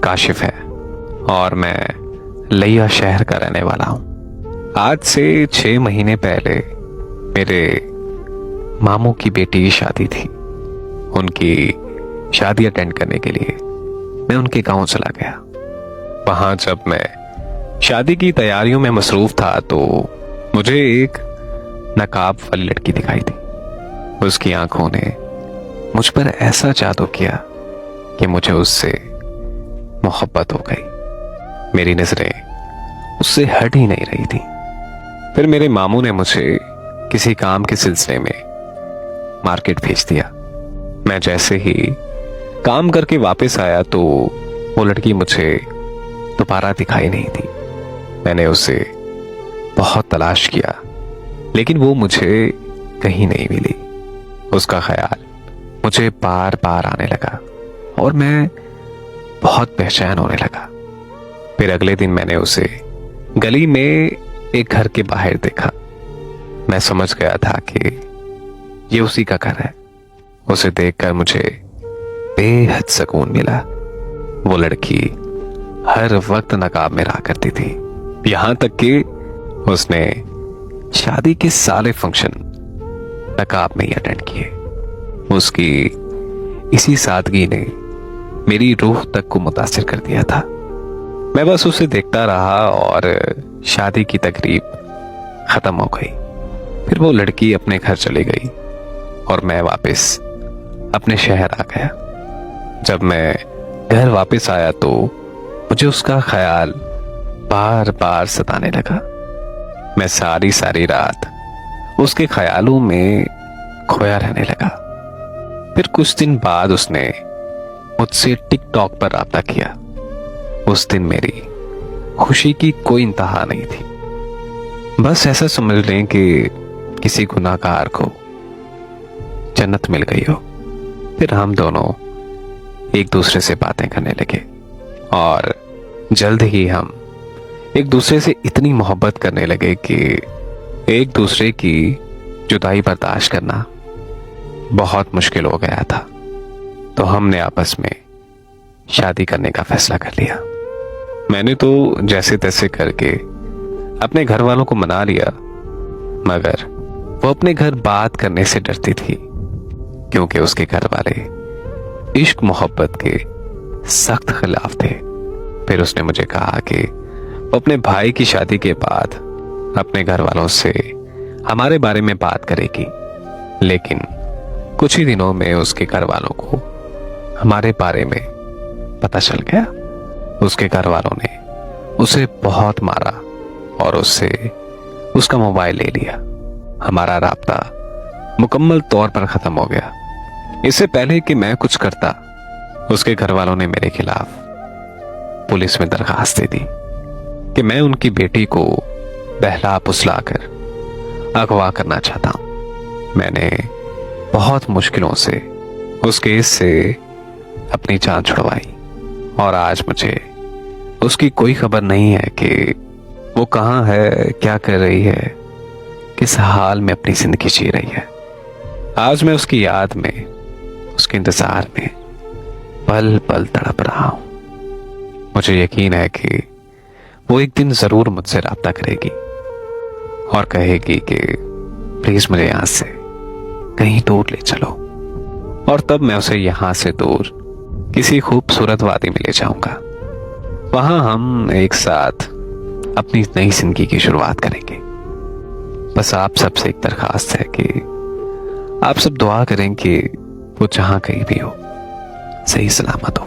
काशिफ है और मैं लिया शहर का रहने वाला हूँ। आज से 6 महीने पहले मेरे मामू की बेटी की शादी थी। उनकी शादी अटेंड करने के लिए मैं उनके गांव चला गया। वहां जब मैं शादी की तैयारियों में मसरूफ था तो मुझे एक नकाब वाली लड़की दिखाई दी। उसकी आंखों ने मुझ पर ऐसा जादू किया कि मुझे उससे मोहब्बत हो गई। मेरी नजरें उससे हट ही नहीं रही थी। फिर मेरे मामू ने मुझे किसी काम के सिलसिले में मार्केट भेज दिया। मैं जैसे ही काम करके वापस आया तो वो लड़की मुझे दोबारा दिखाई नहीं थी। मैंने उसे बहुत तलाश किया लेकिन वो मुझे कहीं नहीं मिली। उसका ख्याल मुझे बार बार आने लगा और मैं बहुत बेचैन होने लगा। फिर अगले दिन मैंने उसे गली में एक घर के बाहर देखा। मैं समझ गया था कि ये उसी का घर है। उसे देखकर मुझे बेहद सुकून मिला। वो लड़की हर वक्त नकाब में रहा करती थी, यहां तक कि उसने शादी के सारे फंक्शन नकाब में ही अटेंड किए। उसकी इसी सादगी ने मेरी रूह तक को मुतासिर कर दिया था। मैं बस उसे देखता रहा और शादी की तकरीब खत्म हो गई। फिर वो लड़की अपने घर चली गई और मैं वापस अपने शहर आ गया। जब मैं घर वापस आया तो मुझे उसका ख्याल बार बार सताने लगा। मैं सारी रात उसके ख्यालों में खोया रहने लगा। फिर कुछ दिन बाद उसने मुझसे टिकटॉक पर राब्ता किया। उस दिन मेरी खुशी की कोई इंतहा नहीं थी। बस ऐसा समझ लें कि किसी गुनाहगार को जन्नत मिल गई हो। फिर हम दोनों एक दूसरे से बातें करने लगे और जल्द ही हम एक दूसरे से इतनी मोहब्बत करने लगे कि एक दूसरे की जुदाई बर्दाश्त करना बहुत मुश्किल हो गया था। तो हमने आपस में शादी करने का फैसला कर लिया। मैंने तो जैसे तैसे करके अपने घर वालों को मना लिया, मगर वो अपने घर बात करने से डरती थी क्योंकि उसके घर वाले इश्क मोहब्बत के सख्त खिलाफ थे। फिर उसने मुझे कहा कि वो अपने भाई की शादी के बाद अपने घर वालों से हमारे बारे में बात करेगी। लेकिन कुछ ही दिनों में उसके घर वालों को हमारे बारे में पता चल गया। उसके घर वालों ने उसे बहुत मारा और उससे उसका मोबाइल ले लिया। हमारा राब्ता मुकम्मल तौर पर खत्म हो गया। इससे पहले कि मैं कुछ करता, उसके घर वालों ने मेरे खिलाफ पुलिस में दरखास्त दे दी कि मैं उनकी बेटी को बहला फुसला कर अगवा करना चाहता हूं। मैंने बहुत मुश्किलों से उस केस से अपनी जान छुड़वाई और आज मुझे उसकी कोई खबर नहीं है कि वो कहां है, क्या कर रही है, किस हाल में अपनी जिंदगी जी रही है। आज मैं उसकी याद में, उसके इंतजार में पल पल तड़प रहा हूं। मुझे यकीन है कि वो एक दिन जरूर मुझसे राब्ता करेगी और कहेगी कि प्लीज मुझे यहां से कहीं दूर ले चलो, और तब मैं उसे यहां से दूर किसी खूबसूरत वादी में ले जाऊंगा। वहां हम एक साथ अपनी नई जिंदगी की शुरुआत करेंगे। बस आप सबसे एक दरखास्त है कि आप सब दुआ करें कि वो जहां कहीं भी हो सही सलामत हो।